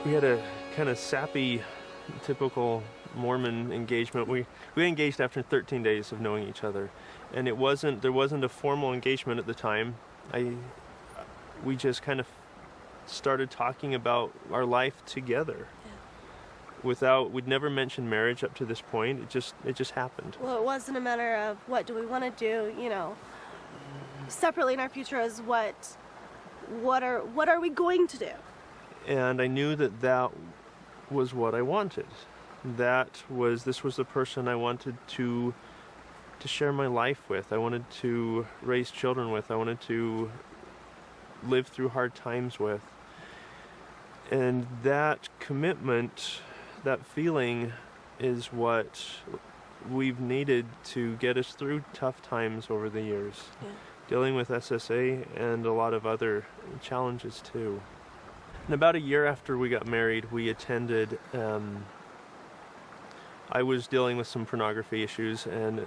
We had a kind of sappy, typical Mormon engagement. We engaged after 13 days of knowing each other, and there wasn't a formal engagement at the time. We just kind of started talking about our life together. We'd never mentioned marriage up to this point. It just happened. Well, it wasn't a matter of what do we want to do, separately in our future as what are we going to do? And I knew that was what I wanted. This was the person I wanted to share my life with. I wanted to raise children with. I wanted to live through hard times with. And that commitment, that feeling, is what we've needed to get us through tough times over the years. Yeah. Dealing with SSA and a lot of other challenges too. And about a year after we got married, we attended, I was dealing with some pornography issues, and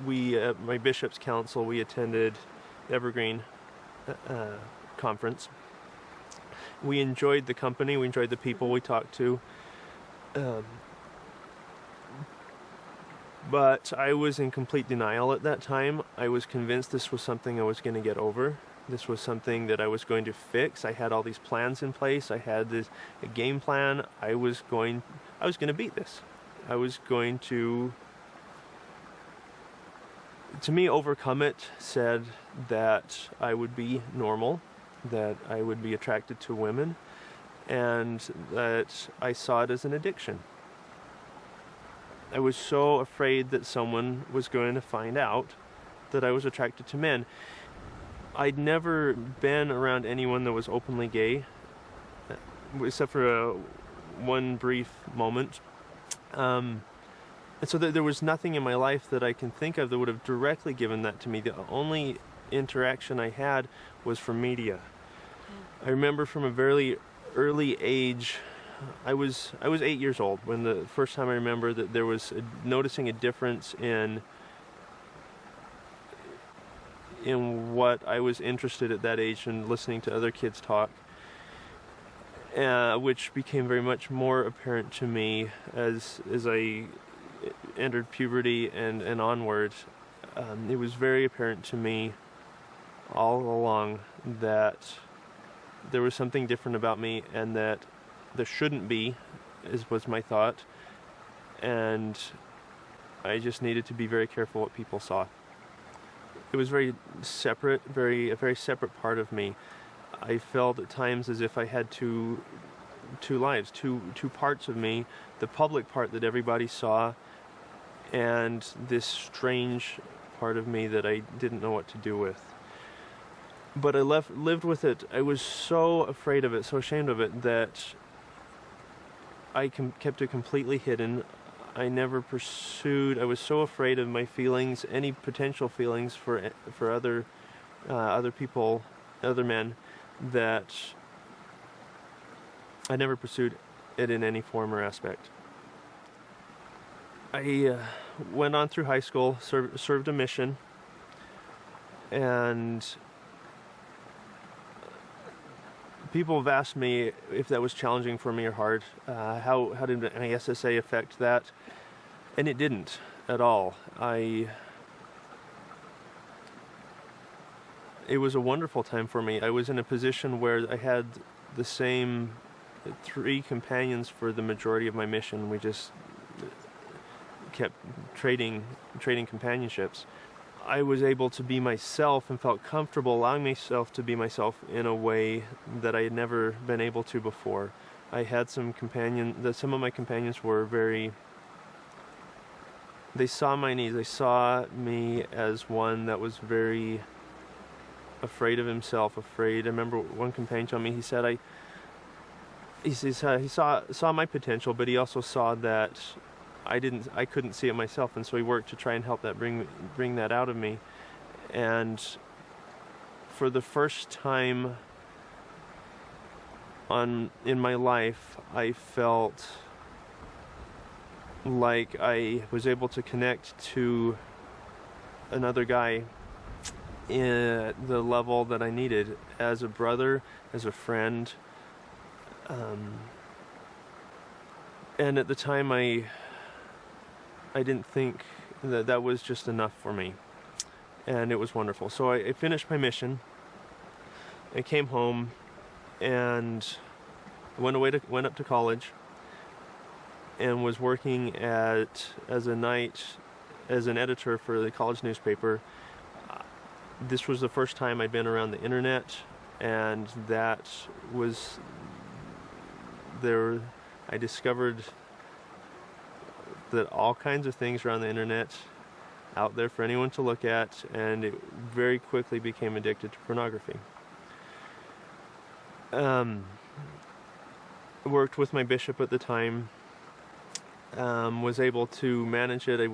at my bishop's council, we attended Evergreen conference. We enjoyed the company, we enjoyed the people we talked to. But I was in complete denial at that time. I was convinced this was something I was going to get over. This was something that I was going to fix. I had all these plans in place. I had a game plan. I was going to beat this. I was going to me, overcome it said that I would be normal, that I would be attracted to women, and that I saw it as an addiction. I was so afraid that someone was going to find out that I was attracted to men. I'd never been around anyone that was openly gay, except for one brief moment. And so there was nothing in my life that I can think of that would have directly given that to me. The only interaction I had was from media. I remember from a very early age, I was 8 years old when the first time I remember that there was noticing a difference in what I was interested at that age and listening to other kids talk, which became very much more apparent to me as I entered puberty and onward. It was very apparent to me all along that there was something different about me, and that there shouldn't be, was my thought, and I just needed to be very careful what people saw. It was very separate, a very separate part of me. I felt at times as if I had two lives, two parts of me: the public part that everybody saw, and this strange part of me that I didn't know what to do with. But I lived with it. I was so afraid of it, so ashamed of it, that I kept it completely hidden. I never pursued. I was so afraid of my feelings, any potential feelings for other people, other men, that I never pursued it in any form or aspect. I went on through high school, served a mission, and people have asked me if that was challenging for me or hard. How did my SSA affect that? And it didn't at all. It was a wonderful time for me. I was in a position where I had the same 3 companions for the majority of my mission. We just kept trading companionships. I was able to be myself and felt comfortable allowing myself to be myself in a way that I had never been able to before. I had some of my companions were they saw my needs. They saw me as one that was very afraid of himself, afraid. I remember one companion told me, he said, he saw my potential, but he also saw that I couldn't see it myself, and so he worked to try and help that bring that out of me. And for the first time in my life, I felt like I was able to connect to another guy in the level that I needed, as a brother, as a friend, And at the time, I didn't think that that was just enough for me, and it was wonderful. So I finished my mission. I came home, and went up to college, and was working as an editor for the college newspaper. This was the first time I'd been around the internet, and that was there. I discovered that all kinds of things around the internet out there for anyone to look at, and it very quickly became addicted to pornography. Worked with my bishop at the time, was able to manage it.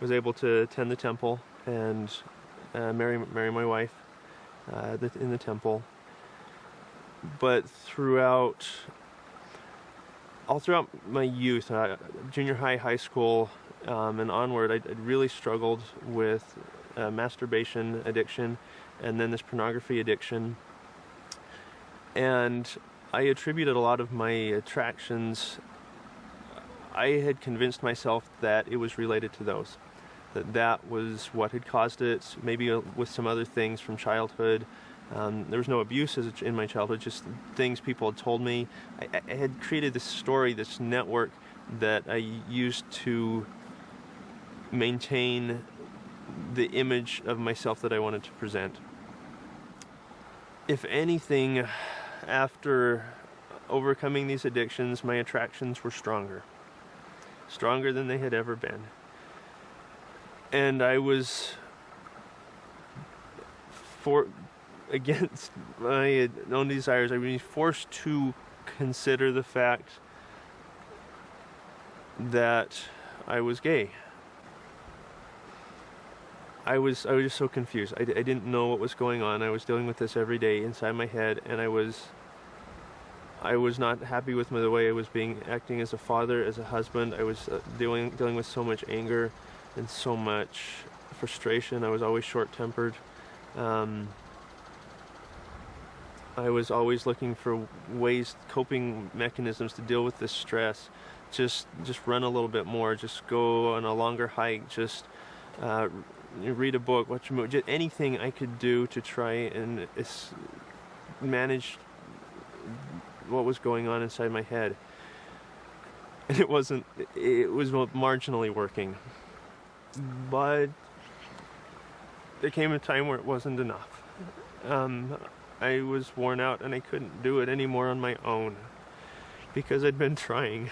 Was able to attend the temple and marry my wife in the temple. But all throughout my youth, junior high, high school, and onward, I really struggled with masturbation addiction, and then this pornography addiction. And I attributed a lot of my attractions, I had convinced myself that it was related to those. That was what had caused it, maybe with some other things from childhood. There was no abuse in my childhood, just things people had told me. I had created this story, this network that I used to maintain the image of myself that I wanted to present. If anything, after overcoming these addictions, my attractions were stronger than they had ever been. And I was against my own desires, I was forced to consider the fact that I was gay. I was just so confused. I didn't know what was going on. I was dealing with this every day inside my head, and I was not happy with the way I was acting as a father, as a husband. I was dealing with so much anger and so much frustration. I was always short-tempered. I was always looking for coping mechanisms to deal with this stress. Just run a little bit more. Just go on a longer hike. Just read a book, watch a movie. Just anything I could do to try and manage what was going on inside my head. And it was marginally working. But there came a time where it wasn't enough. I was worn out and I couldn't do it anymore on my own because I'd been trying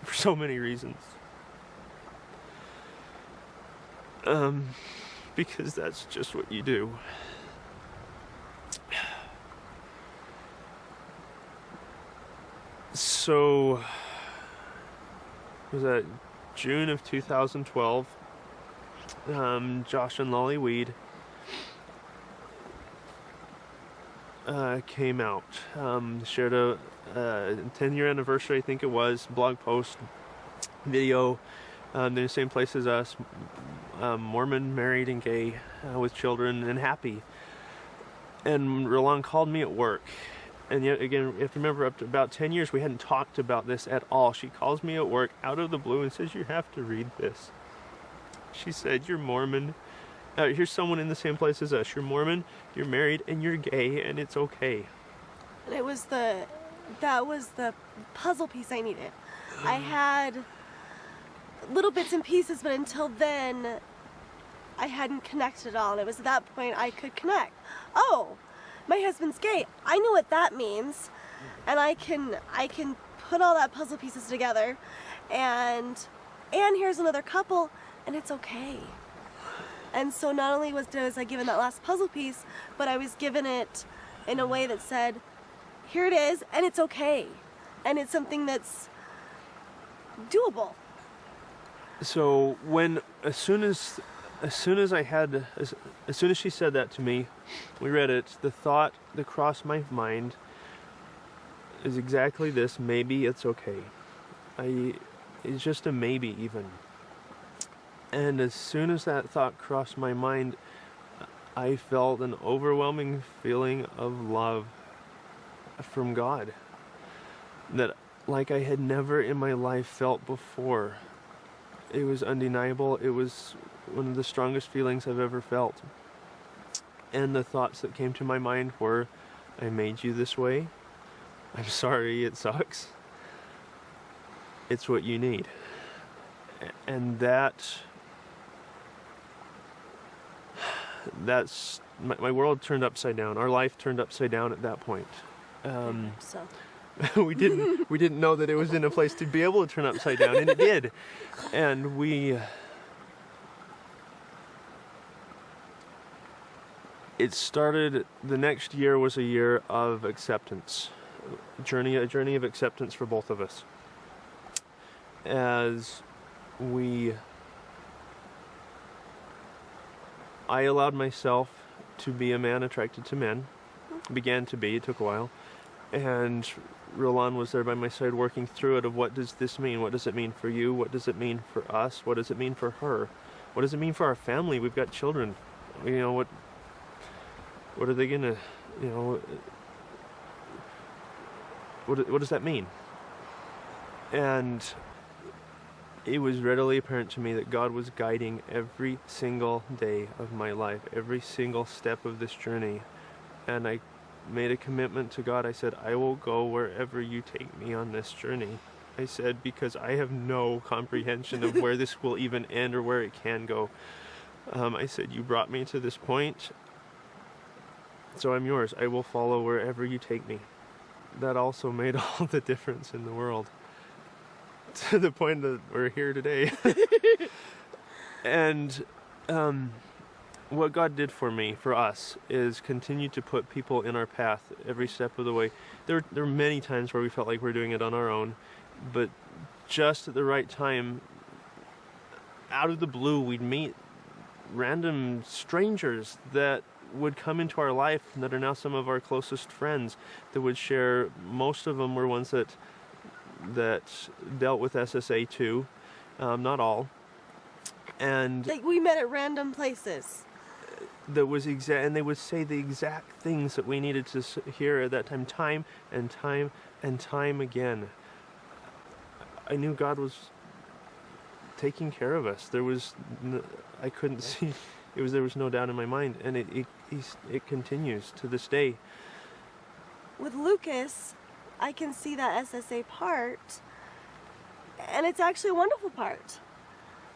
for so many reasons. Because that's just what you do. So, was that June of 2012? Josh and Lolly Weed came out. Shared a 10-year anniversary, I think it was, blog post, video. They're in the same place as us, Mormon, married and gay, with children and happy. And Wrylon called me at work. And yet again, you have to remember, up to about 10 years, we hadn't talked about this at all. She calls me at work out of the blue and says, "You have to read this." She said, "You're Mormon. Here's someone in the same place as us. You're Mormon, you're married, and you're gay, and it's okay." And that was the puzzle piece I needed. I had little bits and pieces, but until then, I hadn't connected at all. And it was at that point I could connect. Oh, my husband's gay. I know what that means, and I can put all that puzzle pieces together, and here's another couple, and it's okay. And so not only was I given that last puzzle piece, but I was given it in a way that said, here it is, and it's okay, and it's something that's doable. So as soon as she said that to me, we read it, the thought that crossed my mind is exactly this: maybe it's okay. It's just a maybe even. And as soon as that thought crossed my mind, I felt an overwhelming feeling of love from God that like I had never in my life felt before. It was undeniable. It was one of the strongest feelings I've ever felt. And the thoughts that came to my mind were, I made you this way. I'm sorry, it sucks. It's what you need. And that's my world turned upside down. Our life turned upside down at that point. So we didn't know that it was in a place to be able to turn upside down, and it did. And it started. The next year was a year of acceptance, a journey of acceptance for both of us. As I allowed myself to be a man attracted to men. Began to be. It took a while. And Wrylon was there by my side working through it of what does this mean? What does it mean for you? What does it mean for us? What does it mean for her? What does it mean for our family? We've got children. You know, what are they gonna, you know, what does that mean? And it was readily apparent to me that God was guiding every single day of my life, every single step of this journey. And I made a commitment to God. I said, I will go wherever you take me on this journey. I said, because I have no comprehension of where this will even end or where it can go. I said, you brought me to this point, so I'm yours. I will follow wherever you take me. That also made all the difference in the world. To the point that we're here today. And what God did for me, for us, is continue to put people in our path every step of the way. There were many times where we felt like we're doing it on our own, but just at the right time, out of the blue, we'd meet random strangers that would come into our life that are now some of our closest friends that would share. Most of them were ones that dealt with SSA too, not all. And like we met at random places. That was and they would say the exact things that we needed to hear at that time and time again. I knew God was taking care of us. I couldn't see. There was no doubt in my mind, and it continues to this day. With Lucas, I can see that SSA part, and it's actually a wonderful part.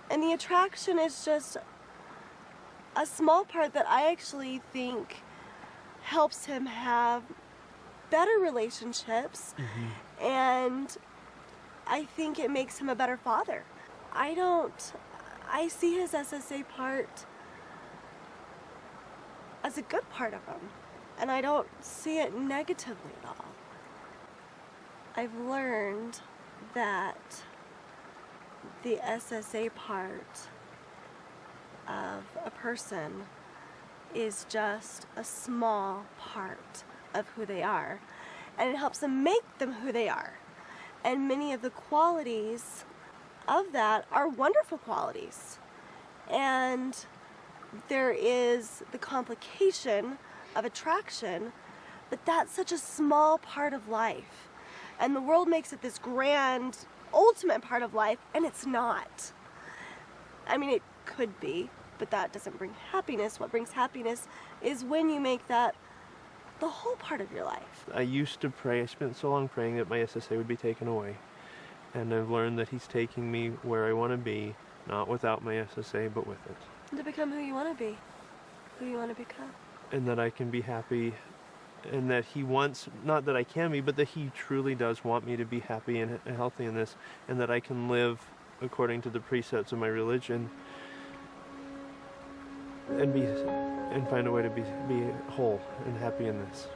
And the attraction is just a small part that I actually think helps him have better relationships, and I think it makes him a better father. I see his SSA part as a good part of him, and I don't see it negatively at all. I've learned that the SSA part of a person is just a small part of who they are, and it helps them make them who they are. And many of the qualities of that are wonderful qualities. And there is the complication of attraction, but that's such a small part of life. And the world makes it this grand, ultimate part of life, and it's not. I mean, it could be, but that doesn't bring happiness. What brings happiness is when you make that the whole part of your life. I used to pray. I spent so long praying that my SSA would be taken away. And I've learned that he's taking me where I want to be, not without my SSA, but with it. And to become who you want to be, who you want to become. And that I can be happy, and that he wants, not that I can be, but that he truly does want me to be happy and healthy in this, and that I can live according to the precepts of my religion and find a way to be whole and happy in this.